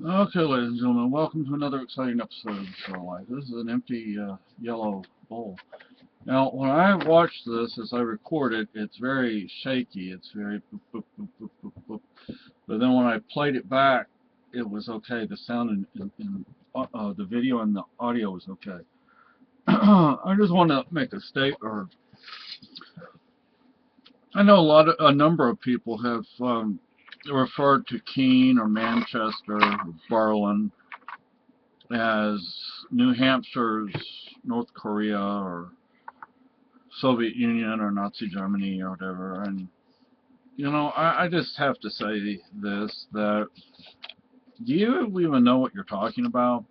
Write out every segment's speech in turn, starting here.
Okay, ladies and gentlemen, welcome to another exciting episode of Show Life. This is an empty yellow bowl. Now, when I watch this, as I record it, it's very shaky. It's very boop, boop, boop, boop, boop, boop. But then when I played it back, it was okay. The sound and the video and the audio was okay. I just want to make a statement. Or I know a number of people have referred to Keene or Manchester or Berlin as New Hampshire's North Korea or Soviet Union or Nazi Germany or whatever. And, I just have to say this, that do you even know what you're talking about?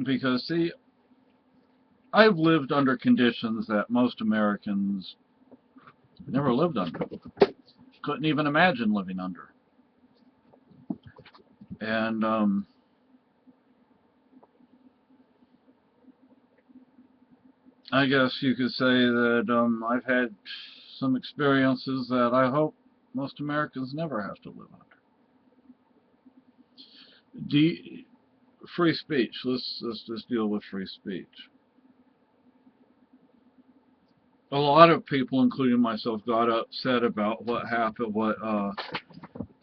Because, see, I've lived under conditions that most Americans never lived under. Couldn't even imagine living under. And, I guess you could say that I've had some experiences that I hope most Americans never have to live under. Free speech. Let's just deal with free speech. A lot of people, including myself, got upset about what happened, what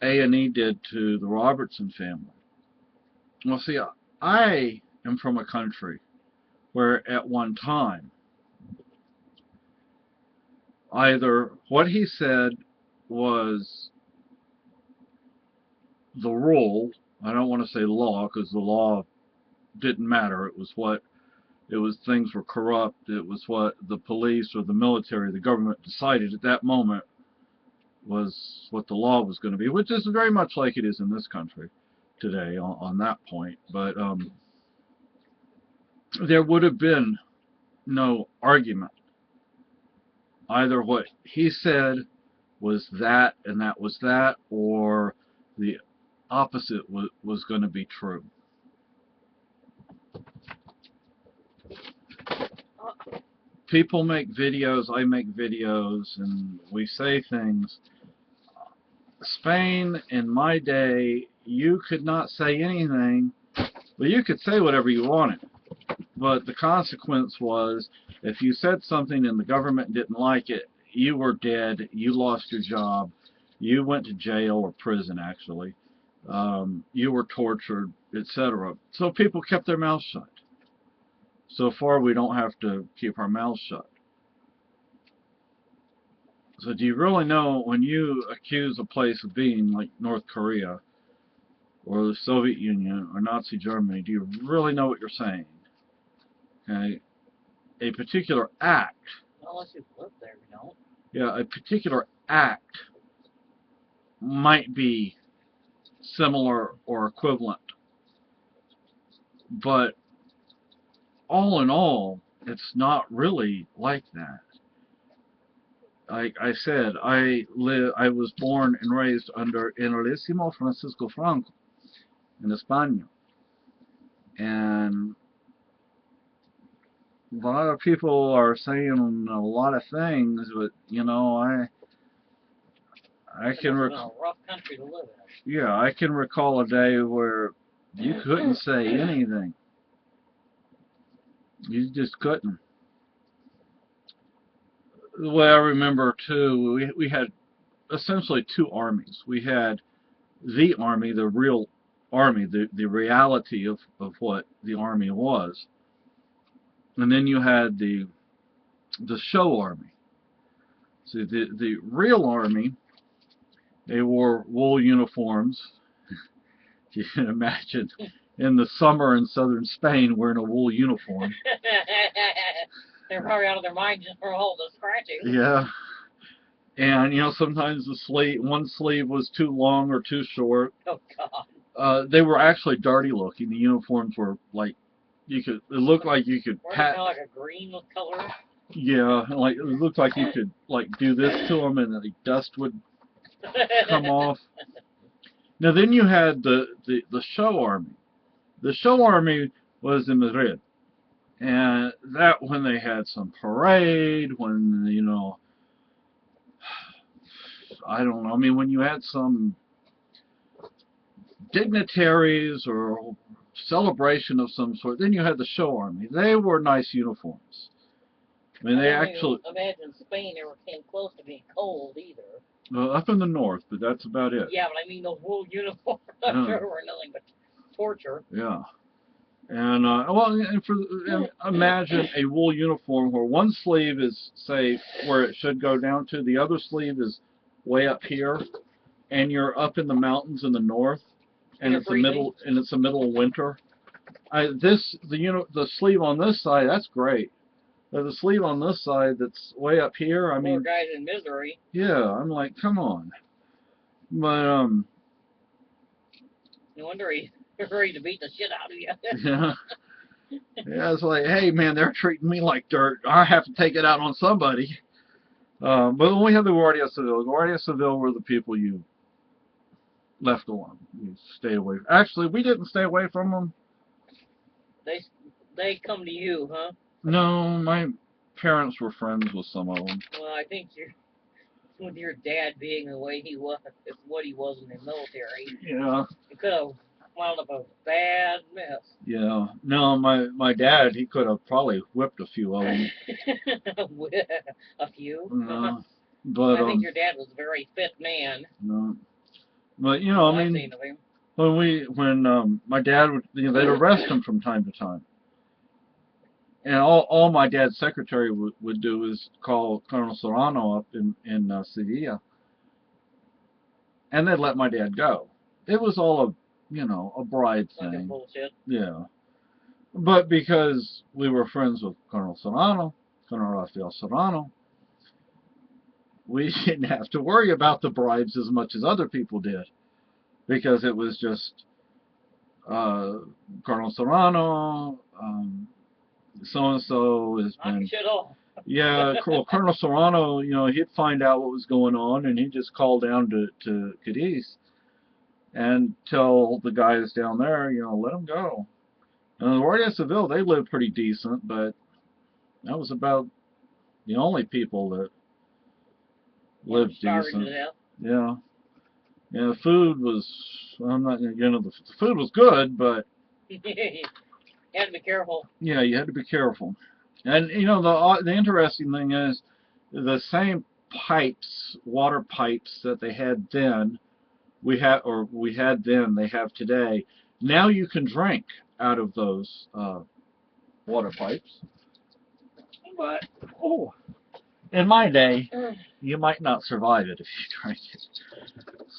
A&E did to the Robertson family. Well, see, I am from a country where at one time, either what he said was the rule. I don't want to say law, because the law didn't matter. It was things were corrupt. It was what the police or the military, the government decided at that moment was what the law was going to be, which is very much like it is in this country today on that point. But there would have been no argument. Either what he said was that and that was that, or the opposite was going to be true. People make videos, I make videos, and we say things. Spain, in my day, you could not say anything, but you could say whatever you wanted. But the consequence was, if you said something and the government didn't like it, you were dead, you lost your job, you went to jail or prison, actually. You were tortured, etc. So people kept their mouths shut. So far, we don't have to keep our mouths shut. So do you really know when you accuse a place of being like North Korea or the Soviet Union or Nazi Germany, do you really know what you're saying? Okay? A particular act. Unless you've lived there, you don't. Yeah, a particular act might be similar or equivalent. But all in all, it's not really like that. Like I said, I was born and raised under Generalissimo Francisco Franco in España. And a lot of people are saying a lot of things, but I can a rough country to live in. Yeah, I can recall a day where you couldn't say anything. You just couldn't. The way I remember too, we had essentially two armies. We had the army, the real army, the reality of what the army was, and then you had the show army. See, the real army, they wore wool uniforms. You can imagine in the summer in southern Spain wearing a wool uniform. They're probably out of their mind just for all the scratching. Yeah. And sometimes one sleeve was too long or too short. Oh God. They were actually dirty looking. The uniforms were like it looked like you could pat. Like a green color. Yeah, like it looked like you could like do this to them and the dust would come off. Now then you had the show army. The show army was in Madrid, and that when they had some parade, when I don't know. I mean, when you had some dignitaries or celebration of some sort. Then you had the show army. They wore nice uniforms. I mean, I they don't actually, even imagine Spain ever came close to being cold either. up in the north, but that's about it. Yeah, but I mean those wool uniforms. I'm sure were nothing but torture. Yeah. And and imagine a wool uniform where one sleeve is, say, where it should go down to, the other sleeve is way up here, and you're up in the mountains in the north, and it's the middle of winter. The sleeve on this side, that's great. But the sleeve on this side that's way up here, I mean, poor guys in misery. yeah, I'm like, come on. But No wonder he's ready to beat the shit out of you. yeah. Yeah, it's like, hey man, they're treating me like dirt. I have to take it out on somebody. But when we had the Guardia Civil were the people you left alone. You stayed away. Actually, we didn't stay away from them. They come to you, huh? No, my parents were friends with some of them. Well, I think with your dad being the way he was, what he was in the military, Yeah. you could have wound up a bad mess. Yeah. No, my dad, he could have probably whipped a few of them. A few. No, but I think your dad was a very fit man. no, but you know, I I've mean, seen of him. when my dad would, they'd arrest him from time to time. And all my dad's secretary would do is call Colonel Serrano up in Sevilla, and they'd let my dad go. It was all a bribe Fucking thing. bullshit. Yeah. But because we were friends with Colonel Serrano, Colonel Rafael Serrano, we didn't have to worry about the bribes as much as other people did. Because it was just Colonel Serrano, so-and-so has been... Shit off. Yeah, Colonel Serrano, he'd find out what was going on, and he'd just call down to Cadiz and tell the guys down there, let them go. And the Guardia Civil, they lived pretty decent, but that was about the only people that lived decent. Yeah. Yeah, the food was, I'm not going to get into the food was good, but... You had to be careful. Yeah, you had to be careful. And, the interesting thing is, the same pipes, water pipes that they had then, they have today. Now you can drink out of those water pipes. But, in my day, you might not survive it if you drank it.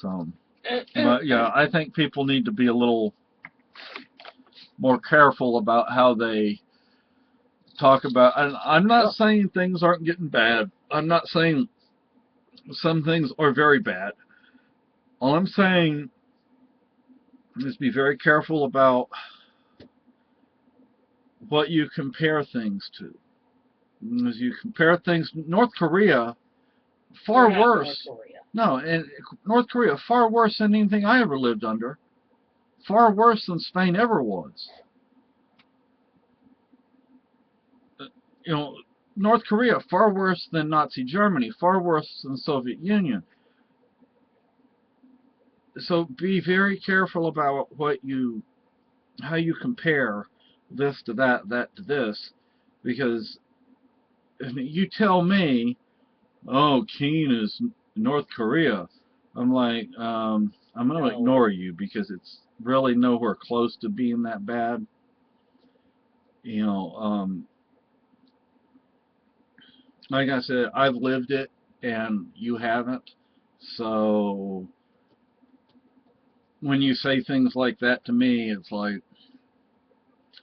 So, but yeah, I think people need to be a little more careful about how they talk about, and I'm not saying things aren't getting bad. I'm not saying some things are very bad. All I'm saying is be very careful about what you compare things to. As you compare things, North Korea, far worse. North Korea. No, in North Korea, far worse than anything I ever lived under. Far worse than Spain ever was. North Korea, far worse than Nazi Germany, far worse than the Soviet Union. So be very careful about how you compare this to that, that to this, because you tell me, oh, Keene is North Korea. I'm like, I'm going to ignore you because it's really nowhere close to being that bad. Like I said, I've lived it and you haven't. So when you say things like that to me, it's like,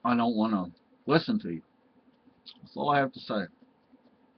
I don't want to listen to you. That's all I have to say.